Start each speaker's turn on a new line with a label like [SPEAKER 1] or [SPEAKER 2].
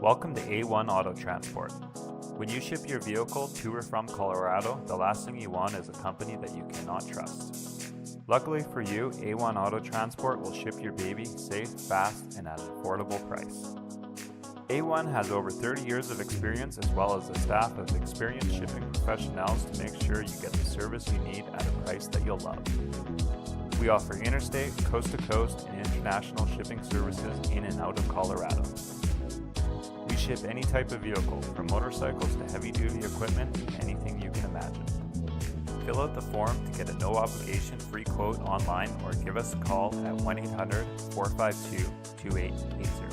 [SPEAKER 1] Welcome to A1 Auto Transport. When you ship your vehicle to or from Colorado, the last thing you want is a company that you cannot trust. Luckily for you, A1 Auto Transport will ship your baby safe, fast, and at an affordable price. A1 has over 30 years of experience as well as a staff of experienced shipping professionals to make sure you get the service you need at a price that you'll love. We offer interstate, coast-to-coast, and international shipping services in and out of Colorado. We ship any type of vehicle, from motorcycles to heavy-duty equipment, anything you can imagine. Fill out the form to get a no-obligation free quote online or give us a call at 1-800-452-2880.